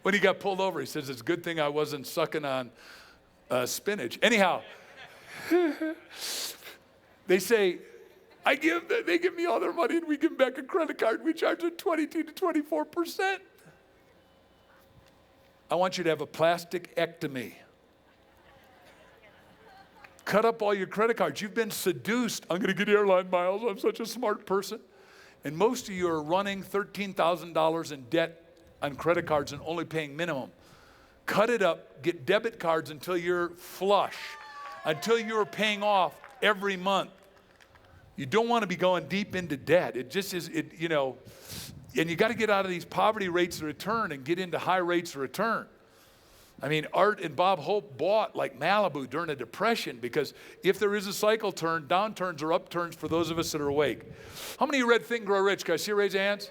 When he got pulled over, he says, it's a good thing I wasn't sucking on spinach. Anyhow, they say, they give me all their money and we give them back a credit card and we charge them 22 to 24%. I want you to have a plasticectomy. Cut up all your credit cards. You've been seduced. I'm going to get airline miles. I'm such a smart person. And most of you are running $13,000 in debt on credit cards and only paying minimum. Cut it up. Get debit cards until you're flush, until you're paying off every month. You don't want to be going deep into debt. It just is, and you got to get out of these poverty rates of return and get into high rates of return. I mean, Art and Bob Hope bought like Malibu during a depression because if there is a cycle turn, downturns or upturns for those of us that are awake. How many of you read Think and Grow Rich? Can I see you raise your hands?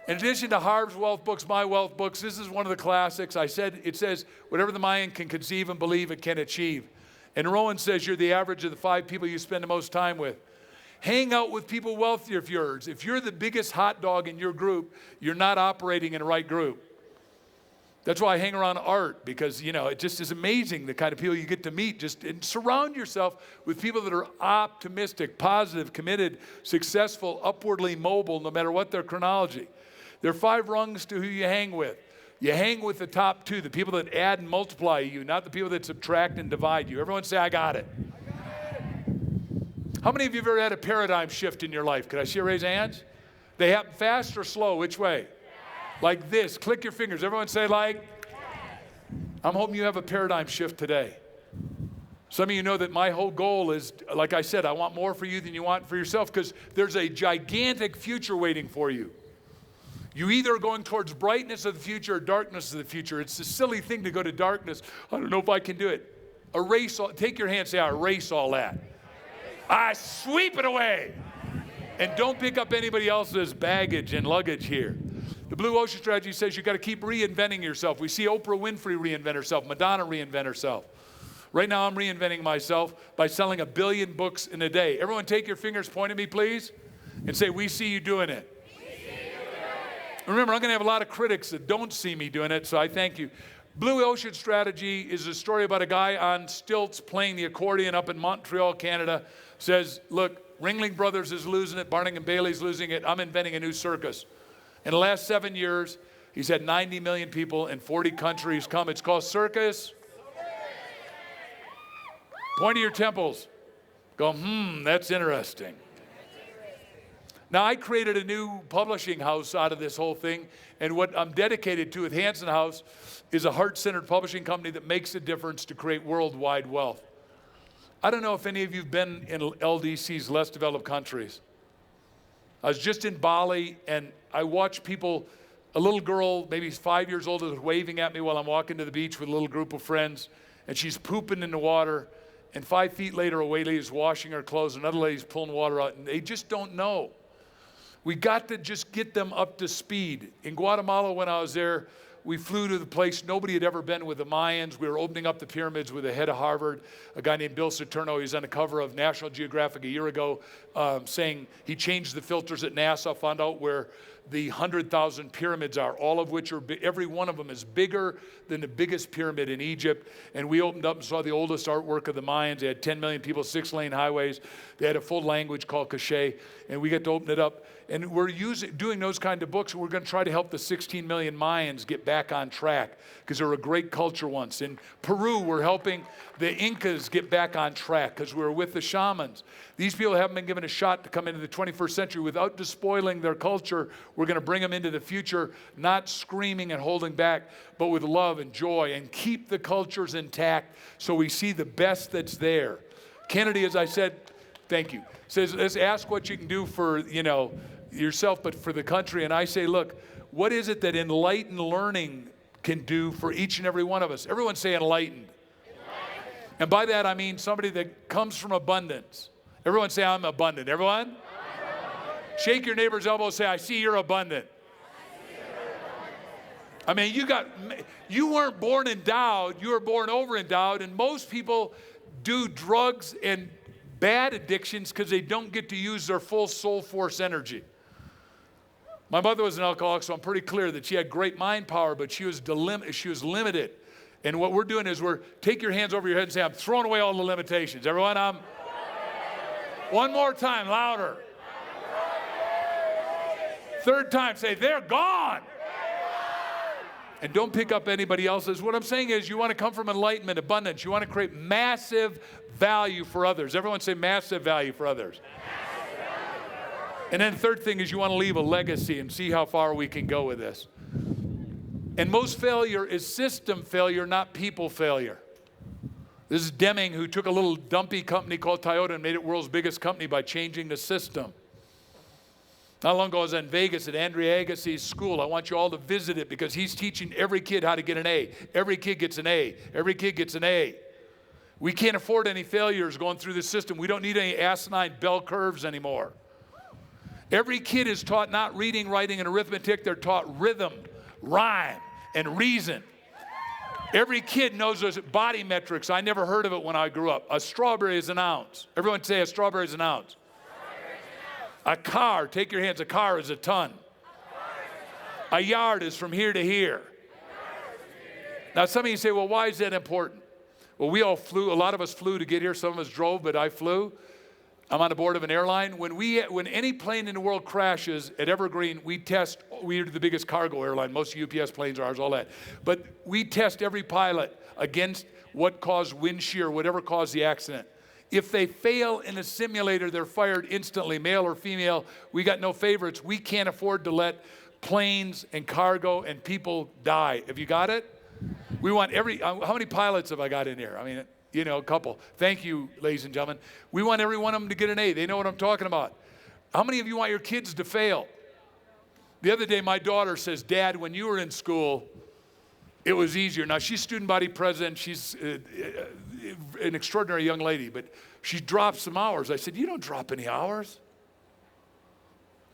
In addition to Harv's wealth books, my wealth books, this is one of the classics. It says, whatever the mind can conceive and believe, it can achieve. And Rowan says, you're the average of the 5 people you spend the most time with. Hang out with people wealthier of yours. If you're the biggest hot dog in your group, you're not operating in the right group. That's why I hang around Art, because, it just is amazing the kind of people you get to meet. And surround yourself with people that are optimistic, positive, committed, successful, upwardly mobile, no matter what their chronology. There are 5 rungs to who you hang with. You hang with the top 2, the people that add and multiply you, not the people that subtract and divide you. Everyone say, I got it. How many of you have ever had a paradigm shift in your life? Could I see you raise hands? They happen fast or slow? Which way? Like this. Click your fingers. Everyone say like. I'm hoping you have a paradigm shift today. Some of you know that my whole goal is, like I said, I want more for you than you want for yourself because there's a gigantic future waiting for you. You either are going towards brightness of the future or darkness of the future. It's a silly thing to go to darkness. I don't know if I can do it. Take your hand and say, I erase all that. I sweep it away. And don't pick up anybody else's baggage and luggage here. The Blue Ocean Strategy says you got to keep reinventing yourself. We see Oprah Winfrey reinvent herself, Madonna reinvent herself. Right now I'm reinventing myself by selling 1 billion books in a day. Everyone take your fingers, point at me please, and say, we see you doing it. Remember, I'm going to have a lot of critics that don't see me doing it, so I thank you. Blue Ocean Strategy is a story about a guy on stilts playing the accordion up in Montreal, Canada. Says, look, Ringling Brothers is losing it, Barnum and Bailey's losing it. I'm inventing a new circus. In the last 7 years, he's had 90 million people in 40 countries come. It's called Circus. Point to your temples. Go, that's interesting. Now, I created a new publishing house out of this whole thing, and what I'm dedicated to with Hansen House is a heart-centered publishing company that makes a difference to create worldwide wealth. I don't know if any of you have been in LDC's, less developed countries. I was just in Bali, and I watched people, a little girl, maybe 5 years old, was waving at me while I'm walking to the beach with a little group of friends, and she's pooping in the water, and 5 feet later, a lady is washing her clothes, another lady's pulling water out, and they just don't know. We got to just get them up to speed. In Guatemala, when I was there, we flew to the place nobody had ever been with the Mayans. We were opening up the pyramids with the head of Harvard, a guy named Bill Saturno. He was on the cover of National Geographic a year ago saying he changed the filters at NASA, found out where the 100,000 pyramids are, all of which are, every one of them is bigger than the biggest pyramid in Egypt. And we opened up and saw the oldest artwork of the Mayans. They had 10 million people, 6-lane highways. They had a full language called Quiché, and we got to open it up. And we're doing those kind of books. We're going to try to help the 16 million Mayans get back on track because they were a great culture once. In Peru, we're helping the Incas get back on track because we were with the shamans. These people haven't been given a shot to come into the 21st century without despoiling their culture. We're going to bring them into the future, not screaming and holding back, but with love and joy, and keep the cultures intact so we see the best that's there. Kennedy, as I said, thank you, says, let's ask what you can do for, yourself, but for the country. And I say, look, what is it that enlightened learning can do for each and every one of us? Everyone say enlightened. And by that, I mean somebody that comes from abundance. Everyone say, I'm abundant. Everyone? Shake your neighbor's elbow, say, I see you're abundant. I mean, you weren't born endowed, you were born over endowed, and most people do drugs and bad addictions because they don't get to use their full soul force energy. My mother was an alcoholic, so I'm pretty clear that she had great mind power, but she was limited. And what we're doing is take your hands over your head and say, I'm throwing away all the limitations. Everyone, one more time, louder. Third time, say, they're gone. And don't pick up anybody else's. What I'm saying is you want to come from enlightenment, abundance. You want to create massive value for others. Everyone say massive value for others. And then the third thing is you want to leave a legacy and see how far we can go with this. And most failure is system failure, not people failure. This is Deming, who took a little dumpy company called Toyota and made it world's biggest company by changing the system. Not long ago, I was in Vegas at Andrea Agassi's school. I want you all to visit it because he's teaching every kid how to get an A. Every kid gets an A. Every kid gets an A. We can't afford any failures going through the system. We don't need any asinine bell curves anymore. Every kid is taught not reading, writing, and arithmetic. They're taught rhythm, rhyme, and reason. Every kid knows those body metrics. I never heard of it when I grew up. A strawberry is an ounce. Everyone say a strawberry is an ounce. A car, take your hands, a car is a ton. A yard is from here to here. Now some of you say, well, why is that important? Well, we all flew, a lot of us flew to get here, some of us drove, but I flew. I'm on the board of an airline. When any plane in the world crashes at Evergreen, we're the biggest cargo airline. Most UPS planes are ours, all that. But we test every pilot against what caused wind shear, whatever caused the accident. If they fail in a simulator, they're fired instantly, male or female. We got no favorites. We can't afford to let planes and cargo and people die. Have you got it? We want how many pilots have I got in here? I mean, a couple. Thank you, ladies and gentlemen. We want every one of them to get an A. They know what I'm talking about. How many of you want your kids to fail? The other day, my daughter says, Dad, when you were in school, it was easier. Now, she's student body president. She's an extraordinary young lady, but she drops some hours. I said, you don't drop any hours.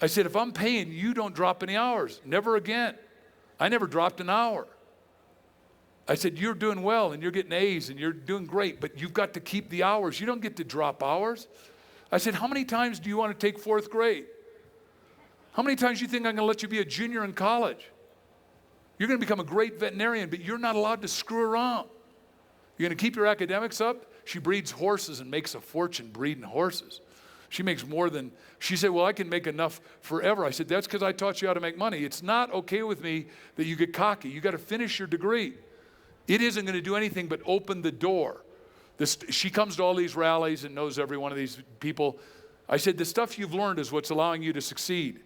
I said, if I'm paying, you don't drop any hours. Never again. I never dropped an hour. I said, you're doing well and you're getting A's and you're doing great, but you've got to keep the hours. You don't get to drop hours. I said, how many times do you want to take fourth grade? How many times do you think I'm going to let you be a junior in college? You're going to become a great veterinarian, but you're not allowed to screw around. You're going to keep your academics up? She breeds horses and makes a fortune breeding horses. She makes more than, she said, well, I can make enough forever. I said, that's because I taught you how to make money. It's not okay with me that you get cocky. You got to finish your degree. It isn't going to do anything but open the door. She comes to all these rallies and knows every one of these people. I said, the stuff you've learned is what's allowing you to succeed.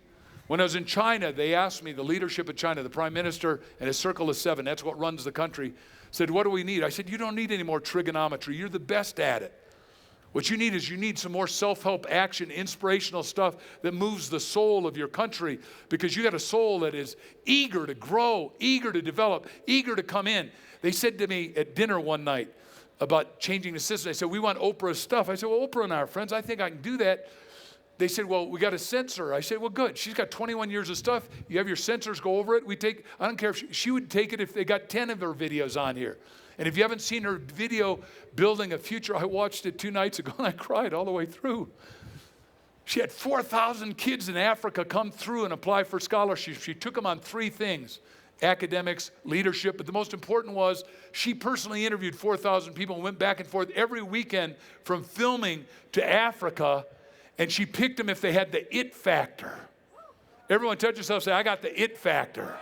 When I was in China, they asked me, the leadership of China, the prime minister and his circle of 7, that's what runs the country, said, what do we need? I said, you don't need any more trigonometry. You're the best at it. What you need some more self-help action, inspirational stuff that moves the soul of your country, because you got a soul that is eager to grow, eager to develop, eager to come in. They said to me at dinner one night about changing the system. They said, we want Oprah's stuff. I said, well, Oprah and I are friends. I think I can do that. They said, well, we got to censor her. I said, well, good. She's got 21 years of stuff. You have your censors go over it. I don't care if she would take it if they got 10 of her videos on here. And if you haven't seen her video, Building a Future, I watched it 2 nights ago and I cried all the way through. She had 4,000 kids in Africa come through and apply for scholarships. She took them on 3 things: academics, leadership, but the most important was she personally interviewed 4,000 people and went back and forth every weekend from filming to Africa, and she picked them if they had the it factor. Everyone touch yourself, say, I got the it factor.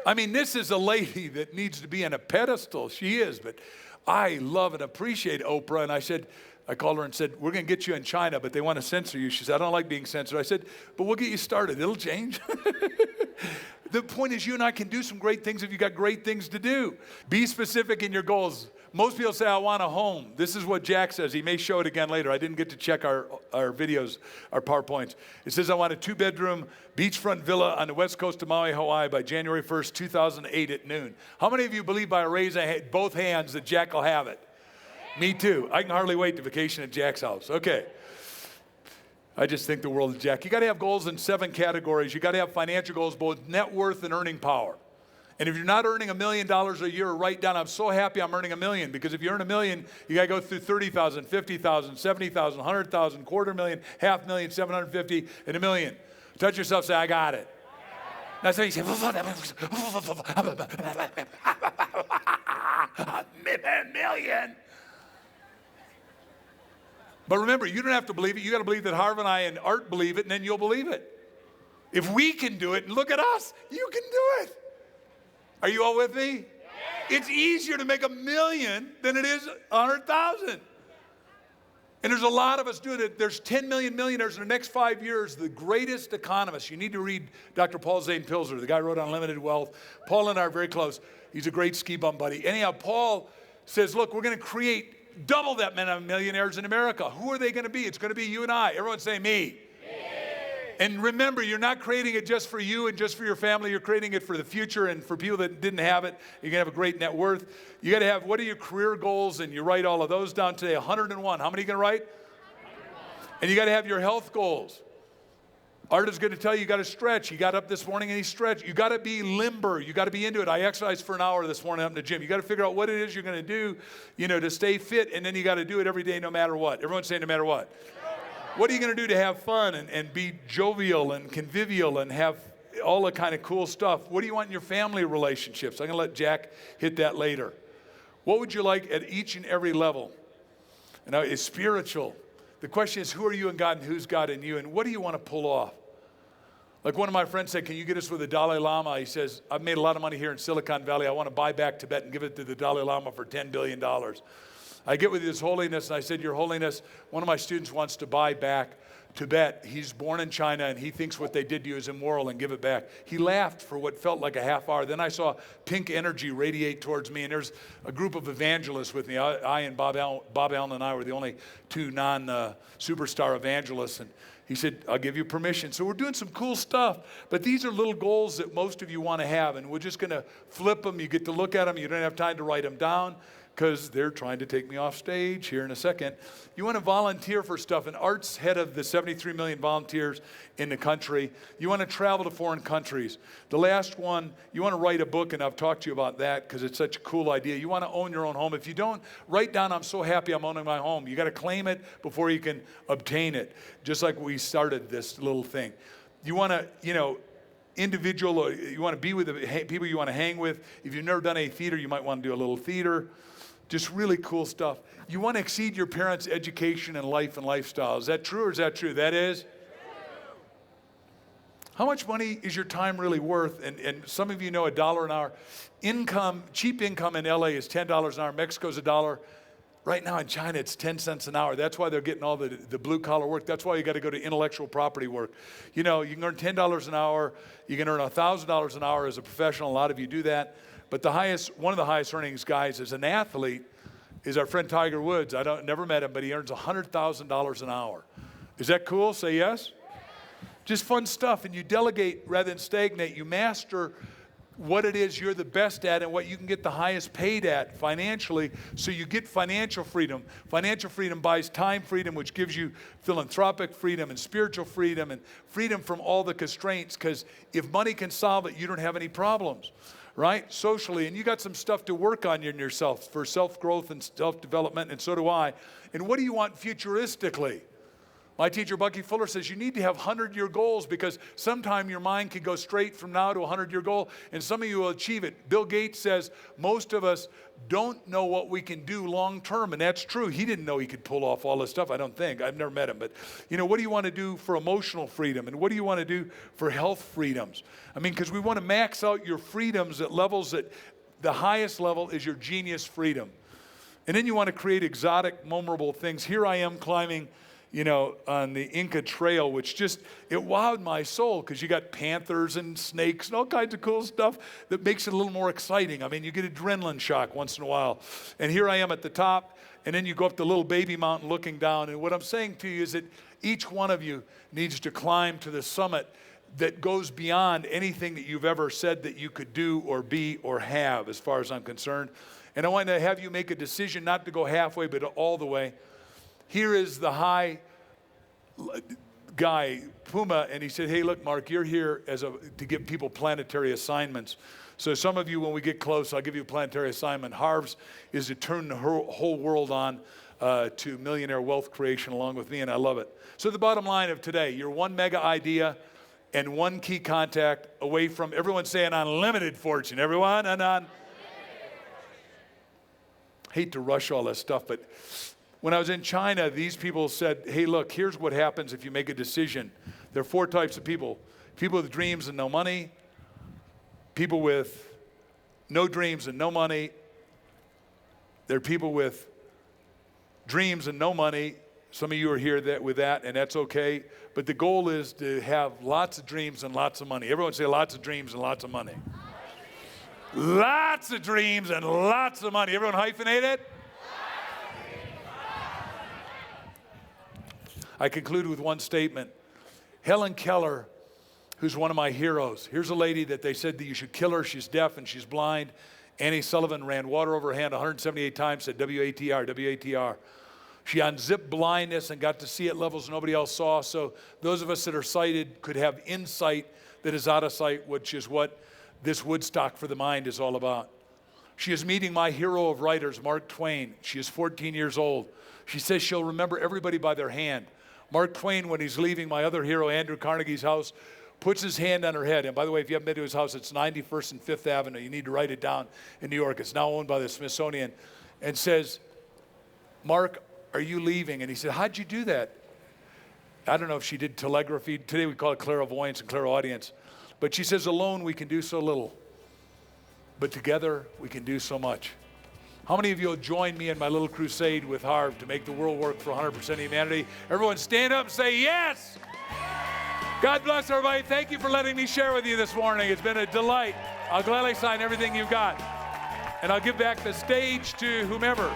I mean, this is a lady that needs to be on a pedestal. She is, but I love and appreciate Oprah. And I called her and said, we're going to get you in China, but they want to censor you. She said, I don't like being censored. I said, but we'll get you started. It'll change. The point is, you and I can do some great things if you got great things to do. Be specific in your goals. Most people say, I want a home. This is what Jack says. He may show it again later. I didn't get to check our videos, our PowerPoints. It says, I want a 2-bedroom beachfront villa on the west coast of Maui, Hawaii by January 1st, 2008 at noon. How many of you believe by a raise of both hands that Jack will have it? Me too. I can hardly wait to vacation at Jack's house. Okay. I just think the world of Jack. You got to have goals in 7 categories. You got to have financial goals, both net worth and earning power. And if you're not earning $1 million a year, write down, I'm so happy I'm earning $1 million. Because if you earn $1 million, you got to go through 30,000, 50,000, 70,000, 100,000, $250,000, $500,000, $750,000, and $1 million. Touch yourself, say, I got it. Now so you say, a million. But remember, you don't have to believe it. You got to believe that Harv and I and Art believe it, and then you'll believe it. If we can do it, and look at us, you can do it. Are you all with me? It's easier to make 1 million than it is 100,000. And there's a lot of us doing it. There's 10 million millionaires in the next 5 years. The greatest economists. You need to read Dr. Paul Zane Pilzer, the guy who wrote Unlimited Wealth. Paul and I are very close. He's a great ski bum buddy. Anyhow, Paul says, look, we're going to create double that many millionaires in America. Who are they going to be? It's going to be you and I. Everyone say me. And remember, you're not creating it just for you and just for your family. You're creating it for the future and for people that didn't have it. You're going to have a great net worth. You got to have, what are your career goals? And you write all of those down today. 101. How many are you going to write? 101. And you got to have your health goals. Art is going to tell you got to stretch. He got up this morning and he stretched. You got to be limber. You got to be into it. I exercised for an hour this morning up in the gym. You got to figure out what it is you're going to do, to stay fit. And then you got to do it every day no matter what. Everyone say no matter what. What are you going to do to have fun and be jovial and convivial and have all the kind of cool stuff? What do you want in your family relationships? I'm going to let Jack hit that later. What would you like at each and every level? And now it's spiritual. The question is, who are you in God and who's God in you? And what do you want to pull off? Like one of my friends said, can you get us with the Dalai Lama? He says, I've made a lot of money here in Silicon Valley. I want to buy back Tibet and give it to the Dalai Lama for $10 billion. I get with His Holiness, and I said, Your Holiness, one of my students wants to buy back Tibet. He's born in China, and he thinks what they did to you is immoral and give it back. He laughed for what felt like a half hour. Then I saw pink energy radiate towards me, and there's a group of evangelists with me. I and Bob Allen and I were the only two non-superstar evangelists, and he said, I'll give you permission. So we're doing some cool stuff, but these are little goals that most of you want to have, and we're just going to flip them. You get to look at them. You don't have time to write them down, because they're trying to take me off stage here in a second. You want to volunteer for stuff, and Art's head of the 73 million volunteers in the country. You want to travel to foreign countries. The last one, you want to write a book, and I've talked to you about that because it's such a cool idea. You want to own your own home. If you don't, write down, I'm so happy I'm owning my home. You got to claim it before you can obtain it, just like we started this little thing. You want to, individual, or you want to be with the people you want to hang with. If you've never done any theater, you might want to do a little theater. Just really cool stuff. You want to exceed your parents' education and life and lifestyle. Is that true or is that true? That is? How much money is your time really worth? And some of you know $1 an hour. Cheap income in LA is $10 an hour. Mexico's $1. Right now in China, it's 10 cents an hour. That's why they're getting all the blue-collar work. That's why you got to go to intellectual property work. You can earn $10 an hour. You can earn $1,000 an hour as a professional. A lot of you do that. But one of the highest earnings guys as an athlete is our friend Tiger Woods. Never met him, but he earns $100,000 an hour. Is that cool? Say yes. Just fun stuff. And you delegate rather than stagnate. You master what it is you're the best at and what you can get the highest paid at financially, so you get financial freedom. Financial freedom buys time freedom, which gives you philanthropic freedom and spiritual freedom and freedom from all the constraints, because if money can solve it, you don't have any problems, right? Socially, and you got some stuff to work on in yourself for self-growth and self-development, and so do I. And what do you want futuristically? My teacher, Bucky Fuller, says you need to have 100-year goals, because sometime your mind can go straight from now to a 100-year goal, and some of you will achieve it. Bill Gates says most of us don't know what we can do long term, and that's true. He didn't know he could pull off all this stuff, I don't think. I've never met him. But, what do you want to do for emotional freedom, and what do you want to do for health freedoms? Because we want to max out your freedoms at levels that the highest level is your genius freedom. And then you want to create exotic, memorable things. Here I am climbing on the Inca Trail, which it wowed my soul, because you got panthers and snakes and all kinds of cool stuff that makes it a little more exciting. You get adrenaline shock once in a while. And here I am at the top, and then you go up the little baby mountain looking down. And what I'm saying to you is that each one of you needs to climb to the summit that goes beyond anything that you've ever said that you could do or be or have, as far as I'm concerned. And I want to have you make a decision not to go halfway, but all the way. Here is the high guy, Puma, and he said, hey, look, Mark, you're here to give people planetary assignments. So some of you, when we get close, I'll give you a planetary assignment. Harv's is to turn the whole world on to millionaire wealth creation along with me, and I love it. So the bottom line of today, your one mega idea and one key contact away from everyone saying unlimited fortune. Everyone, hate to rush all this stuff, but when I was in China, these people said, hey, look, here's what happens if you make a decision. There are 4 types of people. People with dreams and no money, people with no dreams and no money. There are people with dreams and no money. Some of you are here with that, and that's okay. But the goal is to have lots of dreams and lots of money. Everyone say lots of dreams and lots of money. Lots of dreams and lots of money. Everyone hyphenate it? I conclude with one statement. Helen Keller, who's one of my heroes. Here's a lady that they said that you should kill her. She's deaf and she's blind. Annie Sullivan ran water over her hand 178 times, said W-A-T-R, W-A-T-R. She unzipped blindness and got to see at levels nobody else saw. So those of us that are sighted could have insight that is out of sight, which is what this Woodstock for the Mind is all about. She is meeting my hero of writers, Mark Twain. She is 14 years old. She says she'll remember everybody by their hand. Mark Twain, when he's leaving my other hero, Andrew Carnegie's house, puts his hand on her head. And by the way, if you haven't been to his house, it's 91st and 5th Avenue. You need to write it down in New York. It's now owned by the Smithsonian. And says, Mark, are you leaving? And he said, how'd you do that? I don't know if she did telegraphy. Today we call it clairvoyance and clairaudience. But she says, alone we can do so little. But together we can do so much. How many of you will join me in my little crusade with Harv to make the world work for 100% of humanity? Everyone stand up and say yes. God bless everybody. Thank you for letting me share with you this morning. It's been a delight. I'll gladly sign everything you've got. And I'll give back the stage to whomever.